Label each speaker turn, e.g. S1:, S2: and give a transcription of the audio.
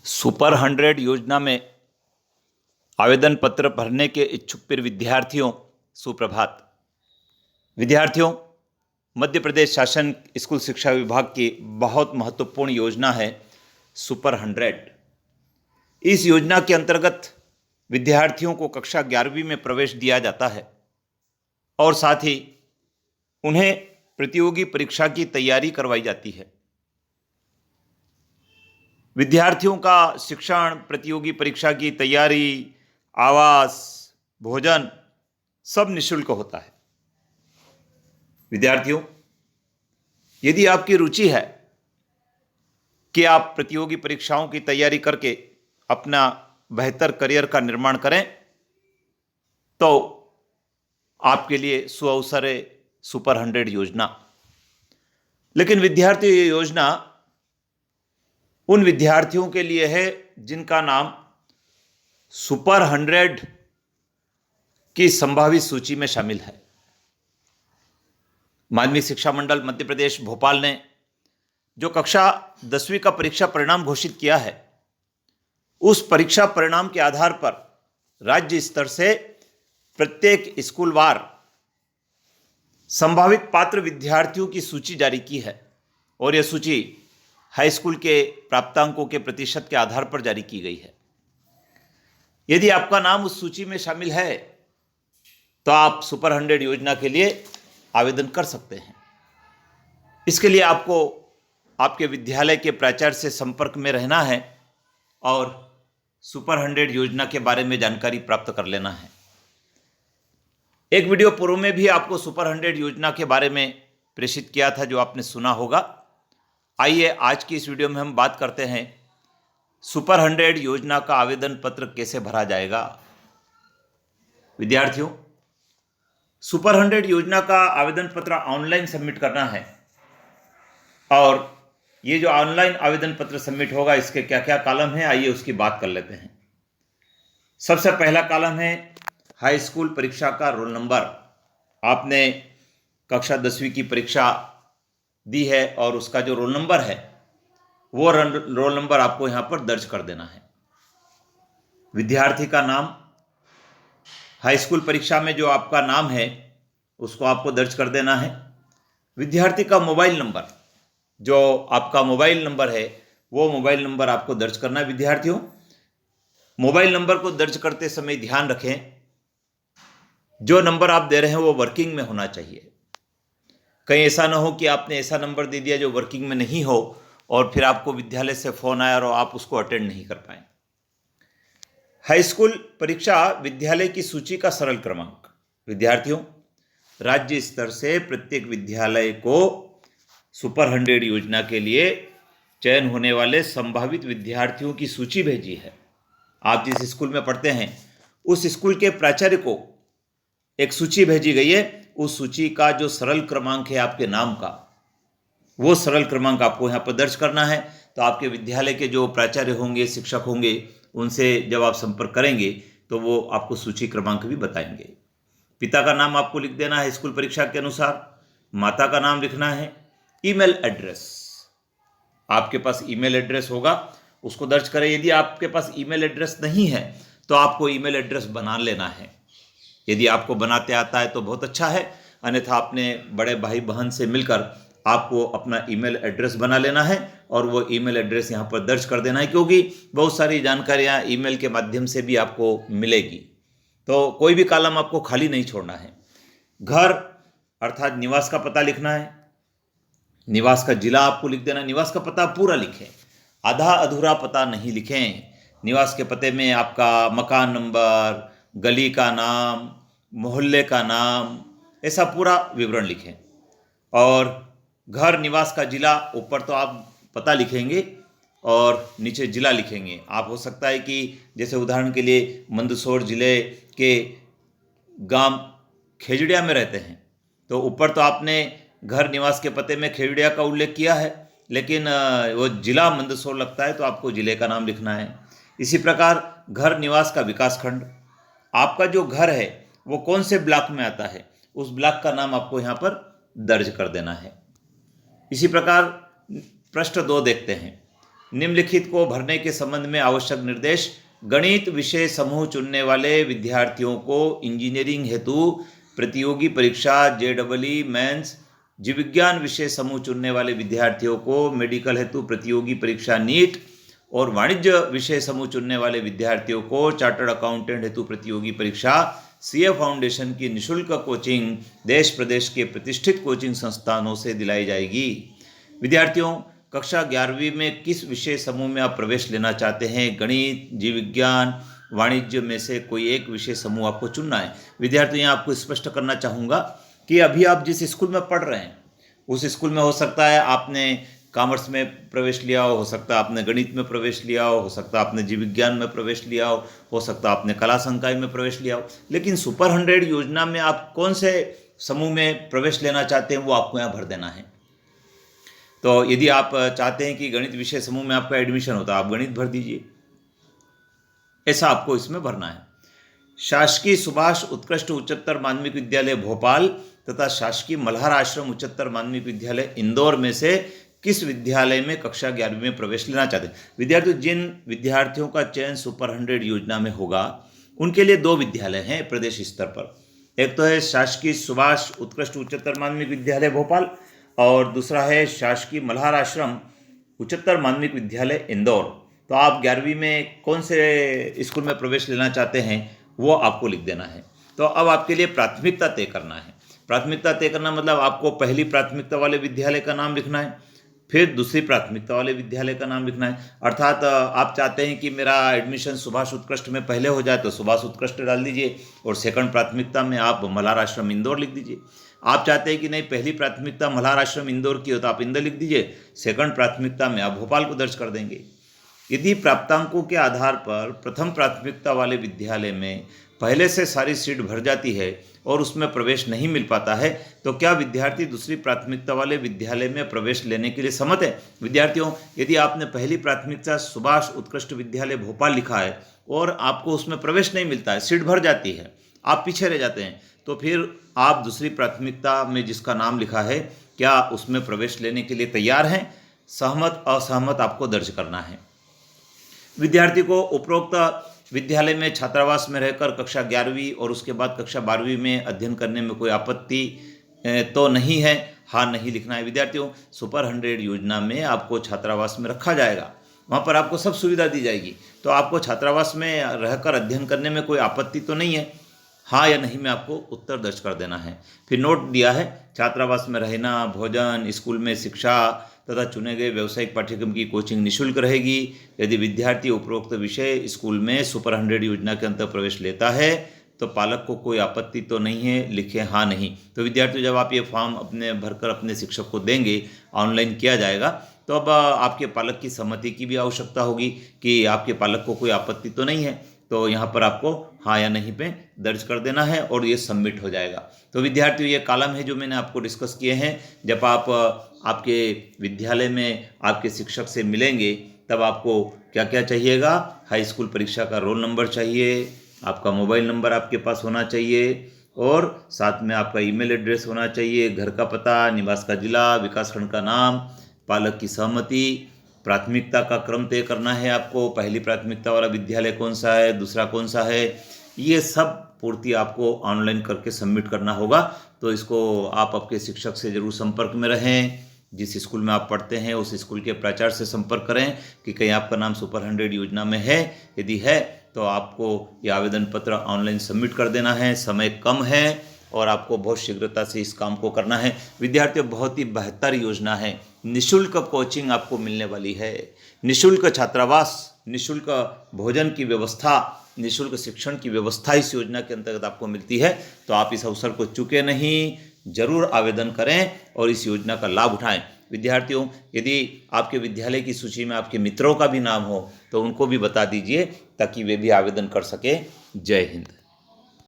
S1: Super 100 योजना में आवेदन पत्र भरने के इच्छुक प्रिय विद्यार्थियों, सुप्रभात। विद्यार्थियों, मध्य प्रदेश शासन स्कूल शिक्षा विभाग की बहुत महत्वपूर्ण योजना है सुपर 100। इस योजना के अंतर्गत विद्यार्थियों को कक्षा 11वीं में प्रवेश दिया जाता है और साथ ही उन्हें प्रतियोगी परीक्षा की तैयारी करवाई जाती है। विद्यार्थियों का शिक्षण, प्रतियोगी परीक्षा की तैयारी, आवास, भोजन सब निःशुल्क होता है। विद्यार्थियों, यदि आपकी रुचि है कि आप प्रतियोगी परीक्षाओं की तैयारी करके अपना बेहतर करियर का निर्माण करें, तो आपके लिए सुअवसर है सुपर 100 योजना। लेकिन विद्यार्थी, ये योजना उन विद्यार्थियों के लिए है जिनका नाम सुपर 100 की संभावित सूची में शामिल है। माध्यमिक शिक्षा मंडल मध्य प्रदेश भोपाल ने जो कक्षा 10वीं का परीक्षा परिणाम घोषित किया है, उस परीक्षा परिणाम के आधार पर राज्य स्तर से प्रत्येक स्कूलवार संभावित पात्र विद्यार्थियों की सूची जारी की है और यह सूची हाई स्कूल के प्राप्तांकों के प्रतिशत के आधार पर जारी की गई है। यदि आपका नाम उस सूची में शामिल है तो आप सुपर 100 योजना के लिए आवेदन कर सकते हैं। इसके लिए आपको आपके विद्यालय के प्राचार्य से संपर्क में रहना है और सुपर 100 योजना के बारे में जानकारी प्राप्त कर लेना है। एक वीडियो पूर्व में भी आपको सुपर 100 योजना के बारे में प्रेषित किया था, जो आपने सुना होगा। आइए आज की इस वीडियो में हम बात करते हैं सुपर 100 योजना का आवेदन पत्र कैसे भरा जाएगा। विद्यार्थियों, सुपर 100 योजना का आवेदन पत्र ऑनलाइन सबमिट करना है और ये जो ऑनलाइन आवेदन पत्र सबमिट होगा, इसके क्या क्या कॉलम हैं, आइए उसकी बात कर लेते हैं। सबसे पहला कॉलम है हाई स्कूल परीक्षा का रोल नंबर। आपने कक्षा 10वीं की परीक्षा दी है और उसका जो रोल नंबर है, वो रोल नंबर आपको यहां पर दर्ज कर देना है। विद्यार्थी का नाम, हाई स्कूल परीक्षा में जो आपका नाम है उसको आपको दर्ज कर देना है। विद्यार्थी का मोबाइल नंबर, जो आपका मोबाइल नंबर है, वो मोबाइल नंबर आपको दर्ज करना है। विद्यार्थियों, मोबाइल नंबर को दर्ज करते समय ध्यान रखें, जो नंबर आप दे रहे हैं वो वर्किंग में होना चाहिए। कहीं ऐसा ना हो कि आपने ऐसा नंबर दे दिया जो वर्किंग में नहीं हो और फिर आपको विद्यालय से फोन आया और आप उसको अटेंड नहीं कर पाए। हाई स्कूल परीक्षा विद्यालय की सूची का सरल क्रमांक। विद्यार्थियों, राज्य स्तर से प्रत्येक विद्यालय को सुपर 100 योजना के लिए चयन होने वाले संभावित विद्यार्थियों की सूची भेजी है। आप जिस स्कूल में पढ़ते हैं उस स्कूल के प्राचार्य को एक सूची भेजी गई है। उस सूची का जो सरल क्रमांक है आपके नाम का, वो सरल क्रमांक आपको यहाँ पर दर्ज करना है। तो आपके विद्यालय के जो प्राचार्य होंगे, शिक्षक होंगे, उनसे जब आप संपर्क करेंगे तो वो आपको सूची क्रमांक भी बताएंगे। पिता का नाम आपको लिख देना है स्कूल परीक्षा के अनुसार। माता का नाम लिखना है। ईमेल एड्रेस, आपके पास ईमेल एड्रेस होगा उसको दर्ज करें। यदि आपके पास ईमेल एड्रेस नहीं है तो आपको ईमेल एड्रेस बना लेना है। यदि आपको बनाते आता है तो बहुत अच्छा है, अन्यथा अपने बड़े भाई बहन से मिलकर आपको अपना ईमेल एड्रेस बना लेना है और वो ईमेल एड्रेस यहाँ पर दर्ज कर देना है, क्योंकि बहुत सारी जानकारियाँ ईमेल के माध्यम से भी आपको मिलेगी। तो कोई भी कॉलम आपको खाली नहीं छोड़ना है। घर अर्थात निवास का पता लिखना है। निवास का जिला आपको लिख देना। निवास का पता पूरा लिखें, आधा अधूरा पता नहीं लिखें। निवास के पते में आपका मकान नंबर, गली का नाम, मोहल्ले का नाम, ऐसा पूरा विवरण लिखें। और घर, निवास का जिला, ऊपर तो आप पता लिखेंगे और नीचे जिला लिखेंगे। आप हो सकता है कि जैसे उदाहरण के लिए मंदसौर जिले के गांव खेजड़िया में रहते हैं, तो ऊपर तो आपने घर निवास के पते में खेजड़िया का उल्लेख किया है, लेकिन वो जिला मंदसौर लगता है तो आपको जिले का नाम लिखना है। इसी प्रकार घर निवास का विकास खंड, आपका जो घर है वो कौन से ब्लॉक में आता है, उस ब्लॉक का नाम आपको यहाँ पर दर्ज कर देना है। इसी प्रकार प्रश्न 2 देखते हैं। निम्नलिखित को भरने के संबंध में आवश्यक निर्देश। गणित विषय समूह चुनने वाले विद्यार्थियों को इंजीनियरिंग हेतु प्रतियोगी परीक्षा JEE मेंस, जीव विज्ञान विषय समूह चुनने वाले विद्यार्थियों को मेडिकल हेतु प्रतियोगी परीक्षा नीट और वाणिज्य विषय समूह चुनने वाले विद्यार्थियों को चार्टर्ड अकाउंटेंट हेतु प्रतियोगी परीक्षा CA फाउंडेशन की निःशुल्क कोचिंग देश प्रदेश के प्रतिष्ठित कोचिंग संस्थानों से दिलाई जाएगी। विद्यार्थियों, कक्षा 11वीं में किस विषय समूह में आप प्रवेश लेना चाहते हैं? गणित, जीव विज्ञान, वाणिज्य में से कोई एक विषय समूह आपको चुनना है। विद्यार्थियों, यहाँ आपको स्पष्ट करना चाहूँगा कि अभी आप जिस स्कूल में पढ़ रहे हैं उस स्कूल में हो सकता है आपने कॉमर्स में प्रवेश लिया हो सकता है आपने गणित में प्रवेश लिया हो सकता है आपने जीव विज्ञान में प्रवेश लिया हो सकता है आपने कला संकाय में प्रवेश लिया हो, लेकिन सुपर 100 योजना में आप कौन से समूह में प्रवेश लेना चाहते हैं वो आपको यहाँ भर देना है। तो यदि आप चाहते हैं कि गणित विषय समूह में आपका एडमिशन होता है, आप गणित भर दीजिए, ऐसा आपको इसमें भरना है। शासकीय सुभाष उत्कृष्ट उच्चतर माध्यमिक विद्यालय भोपाल तथा शासकीय मल्हार आश्रम उच्चतर माध्यमिक विद्यालय इंदौर में से किस विद्यालय में कक्षा 11वीं में प्रवेश लेना चाहते हैं? विद्यार्थियों, जिन विद्यार्थियों का चयन सुपर 100 योजना में होगा उनके लिए 2 विद्यालय हैं प्रदेश स्तर पर। एक तो है शासकीय सुभाष उत्कृष्ट उच्चतर माध्यमिक विद्यालय भोपाल और दूसरा है शासकीय मल्हार आश्रम उच्चतर माध्यमिक विद्यालय इंदौर। तो आप 11वीं में कौन से स्कूल में प्रवेश लेना चाहते हैं वो आपको लिख देना है। तो अब आपके लिए प्राथमिकता तय करना है। प्राथमिकता तय करना मतलब आपको पहली प्राथमिकता वाले विद्यालय का नाम लिखना है, फिर दूसरी प्राथमिकता वाले विद्यालय का नाम लिखना है। अर्थात आप चाहते हैं कि मेरा एडमिशन सुभाष उत्कृष्ट में पहले हो जाए तो सुभाष उत्कृष्ट डाल दीजिए और सेकंड प्राथमिकता में आप मल्हार आश्रम इंदौर लिख दीजिए। आप चाहते हैं कि नहीं, पहली प्राथमिकता मल्हार आश्रम इंदौर की हो तो आप इंदौर लिख दीजिए, सेकंड प्राथमिकता में आप भोपाल को दर्ज कर देंगे। यदि प्राप्तांकों के आधार पर प्रथम प्राथमिकता वाले विद्यालय में पहले से सारी सीट भर जाती है और उसमें प्रवेश नहीं मिल पाता है तो क्या विद्यार्थी दूसरी प्राथमिकता वाले विद्यालय में प्रवेश लेने के लिए सहमत है? विद्यार्थियों, यदि आपने पहली प्राथमिकता सुभाष उत्कृष्ट विद्यालय भोपाल लिखा है और आपको उसमें प्रवेश नहीं मिलता है, सीट भर जाती है, आप पीछे रह जाते हैं, तो फिर आप दूसरी प्राथमिकता में जिसका नाम लिखा है क्या उसमें प्रवेश लेने के लिए तैयार हैं? सहमत असहमत आपको दर्ज करना है। विद्यार्थी को उपरोक्त विद्यालय में छात्रावास में रहकर कक्षा 11वीं और उसके बाद कक्षा 12वीं में अध्ययन करने में कोई आपत्ति तो नहीं है, हाँ नहीं लिखना है। विद्यार्थियों, सुपर 100 योजना में आपको छात्रावास में रखा जाएगा, वहाँ पर आपको सब सुविधा दी जाएगी, तो आपको छात्रावास में रहकर अध्ययन करने में कोई आपत्ति तो नहीं है, हाँ या नहीं में आपको उत्तर दर्ज कर देना है। फिर नोट दिया है, छात्रावास में रहना, भोजन, स्कूल में शिक्षा तथा चुने गए व्यावसायिक पाठ्यक्रम की कोचिंग निःशुल्क रहेगी। यदि विद्यार्थी उपरोक्त विषय स्कूल में सुपर 100 योजना के अंतर्गत प्रवेश लेता है तो पालक को कोई आपत्ति तो नहीं है, लिखें हाँ नहीं। तो विद्यार्थी, जब आप ये फॉर्म अपने भरकर अपने शिक्षक को देंगे, ऑनलाइन किया जाएगा, तो अब आपके पालक की सहमति की भी आवश्यकता होगी कि आपके पालक को कोई आपत्ति तो नहीं है, तो यहाँ पर आपको हाँ या नहीं पे दर्ज कर देना है और ये सबमिट हो जाएगा। तो विद्यार्थियों, ये कॉलम है जो मैंने आपको डिस्कस किए हैं। जब आप आपके विद्यालय में आपके शिक्षक से मिलेंगे तब आपको क्या क्या चाहिएगा? हाई स्कूल परीक्षा का रोल नंबर चाहिए, आपका मोबाइल नंबर आपके पास होना चाहिए और साथ में आपका ईमेल एड्रेस होना चाहिए, घर का पता, निवास का जिला, विकासखंड का नाम, पालक की सहमति, प्राथमिकता का क्रम तय करना है आपको, पहली प्राथमिकता वाला विद्यालय कौन सा है, दूसरा कौन सा है, ये सब पूर्ति आपको ऑनलाइन करके सबमिट करना होगा। तो इसको आप आपके शिक्षक से ज़रूर संपर्क में रहें। जिस स्कूल में आप पढ़ते हैं उस स्कूल के प्राचार्य से संपर्क करें कि कहीं आपका नाम सुपर 100 योजना में है। यदि है तो आपको ये आवेदन पत्र ऑनलाइन सबमिट कर देना है। समय कम है और आपको बहुत शीघ्रता से इस काम को करना है। विद्यार्थियों, बहुत ही बेहतर योजना है। निःशुल्क कोचिंग आपको मिलने वाली है, निःशुल्क छात्रावास, निःशुल्क भोजन की व्यवस्था, निःशुल्क शिक्षण की व्यवस्था इस योजना के अंतर्गत आपको मिलती है। तो आप इस अवसर को चूके नहीं, जरूर आवेदन करें और इस योजना का लाभ उठाएं। विद्यार्थियों, यदि आपके विद्यालय की सूची में आपके मित्रों का भी नाम हो तो उनको भी बता दीजिए ताकि वे भी आवेदन कर सके। जय हिंद।